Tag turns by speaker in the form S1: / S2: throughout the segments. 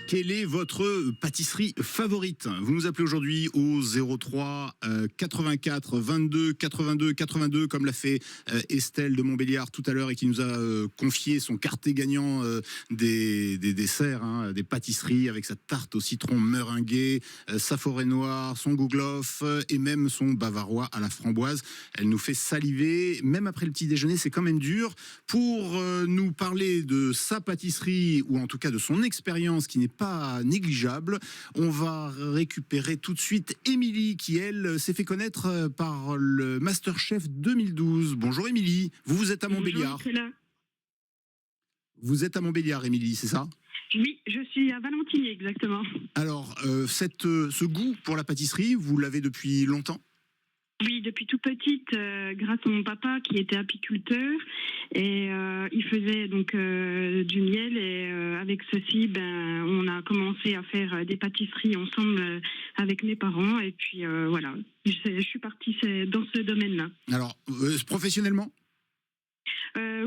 S1: Quelle est votre pâtisserie favorite? Vous nous appelez aujourd'hui au 03 84 22 82 82, comme l'a fait Estelle de Montbéliard tout à l'heure et qui nous a confié son quartier gagnant des desserts, hein, des pâtisseries avec sa tarte au citron meringuée, sa forêt noire, son gouglof et même son bavarois à la framboise. Elle nous fait saliver, même après le petit déjeuner, c'est quand même dur. Pour nous parler de sa pâtisserie, ou en tout cas de son expérience qui n'est pas négligeable, on va récupérer tout de suite Émilie qui, elle, s'est fait connaître par le Masterchef 2012. Bonjour Émilie, vous êtes à Montbéliard.
S2: Bonjour,
S1: vous êtes à Montbéliard, Émilie, c'est ça?
S2: Oui, je suis à Valentinier, exactement.
S1: Alors, ce goût pour la pâtisserie, vous l'avez depuis longtemps?
S2: Oui, depuis toute petite, grâce à mon papa qui était apiculteur et il faisait donc du miel et avec ceci, on a commencé à faire des pâtisseries ensemble avec mes parents et puis voilà, je suis partie dans ce domaine-là.
S1: Alors, professionnellement?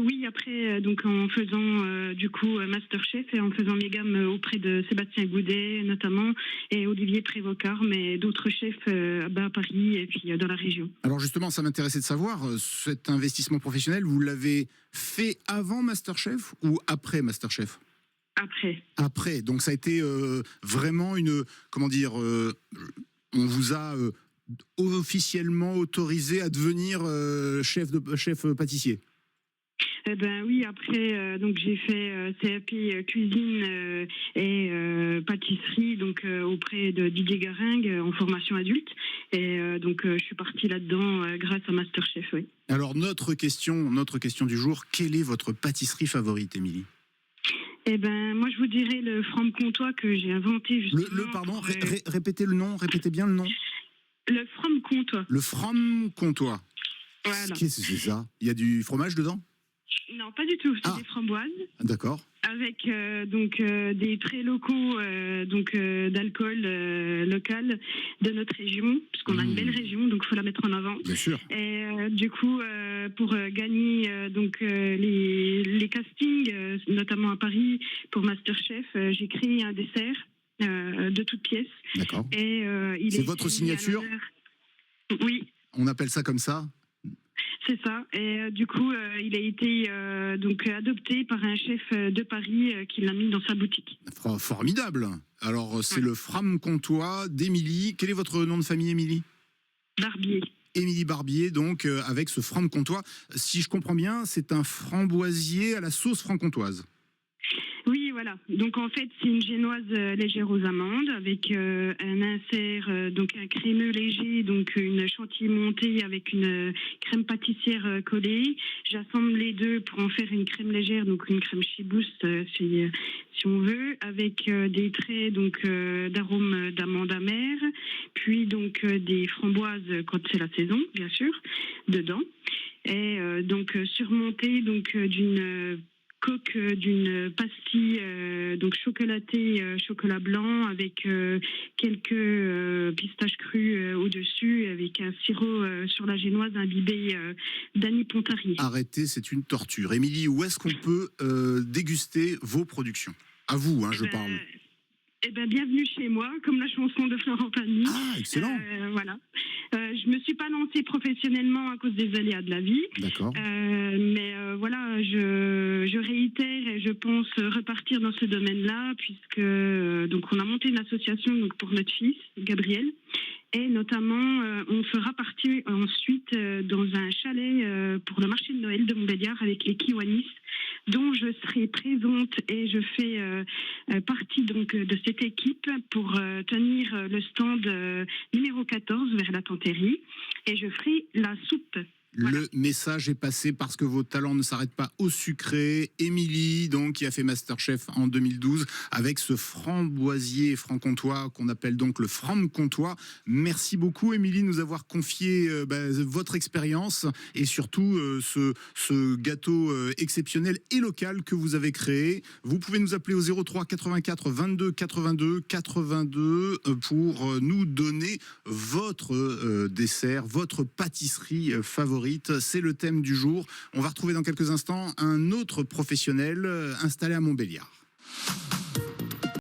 S2: Oui, après, donc en faisant du coup Masterchef et en faisant mes gammes auprès de Sébastien Goudet notamment et Olivier Prévocard, mais d'autres chefs à Paris et puis dans la région.
S1: Alors justement, ça m'intéressait de savoir, cet investissement professionnel, vous l'avez fait avant Masterchef ou après Masterchef?
S2: Après.
S1: Après, donc ça a été vraiment une, comment dire, on vous a officiellement autorisé à devenir chef pâtissier?
S2: Eh ben oui, après donc j'ai fait CAP cuisine et pâtisserie donc auprès de Didier Garingue en formation adulte et donc je suis partie là-dedans grâce à Masterchef. Oui.
S1: Alors notre question du jour, quelle est votre pâtisserie favorite, Émilie?
S2: Eh ben moi je vous dirais le franc-comtois que j'ai inventé justement.
S1: Pardon, répétez le nom, répétez bien le nom.
S2: Le franc-comtois.
S1: Le franc-comtois.
S2: Voilà.
S1: Qu'est-ce que c'est ça? Il y a du fromage dedans?
S2: Non, pas du tout. C'est des framboises.
S1: D'accord.
S2: Avec des traits locaux d'alcool local de notre région, puisqu'on a une belle région, donc il faut la mettre en avant.
S1: Bien sûr.
S2: Et du coup, pour gagner les castings, notamment à Paris pour Masterchef, j'ai créé un dessert de toutes pièces.
S1: D'accord.
S2: Et
S1: c'est votre signature?
S2: Oui.
S1: On appelle ça comme ça?
S2: C'est ça. Et du coup, il a été adopté par un chef de Paris qui l'a mis dans sa boutique.
S1: Formidable. Alors, c'est le franc-comtois d'Émilie. Quel est votre nom de famille, Émilie?
S2: Barbier.
S1: Émilie Barbier, donc, avec ce franc-comtois. Si je comprends bien, c'est un framboisier à la sauce franc-comtoise.
S2: Oui, voilà. Donc en fait, c'est une génoise légère aux amandes avec un insert, donc un crémeux léger, donc une chantilly montée avec une crème pâtissière collée. J'assemble les deux pour en faire une crème légère, donc une crème Chibouste si on veut, avec des traits donc d'arômes d'amande amère, puis donc des framboises quand c'est la saison, bien sûr, dedans, et donc surmonté donc d'une coque d'une pastille donc chocolatée chocolat blanc avec quelques pistaches crues au-dessus avec un sirop sur la génoise imbibé d'Annie Pontarier.
S1: Arrêtez, c'est une torture. Émilie, où est-ce qu'on peut déguster vos productions? À vous, hein, je parle.
S2: Eh ben, bienvenue chez moi, comme la chanson de Florent Pagny.
S1: Ah, excellent.
S2: Voilà. Je me suis pas lancée professionnellement à cause des aléas de la vie.
S1: D'accord.
S2: Mais voilà, je réitère et je pense repartir dans ce domaine-là, puisque donc on a monté une association donc pour notre fils Gabriel. Et notamment, on fera partie ensuite dans un chalet pour le marché de Noël de Montbéliard avec les Kiwanis, dont je serai présente et je fais partie donc de cette équipe pour tenir le stand numéro 14 vers la Tentérie et je ferai la soupe.
S1: Voilà. Le message est passé parce que vos talents ne s'arrêtent pas au sucré. Émilie, donc, qui a fait Masterchef en 2012 avec ce framboisier franc-comtois qu'on appelle donc le franc-comtois. Merci beaucoup, Émilie, de nous avoir confié votre expérience et surtout ce gâteau exceptionnel et local que vous avez créé. Vous pouvez nous appeler au 03 84 22 82 82 pour nous donner votre dessert, votre pâtisserie favorite. C'est le thème du jour. On va retrouver dans quelques instants un autre professionnel installé à Montbéliard.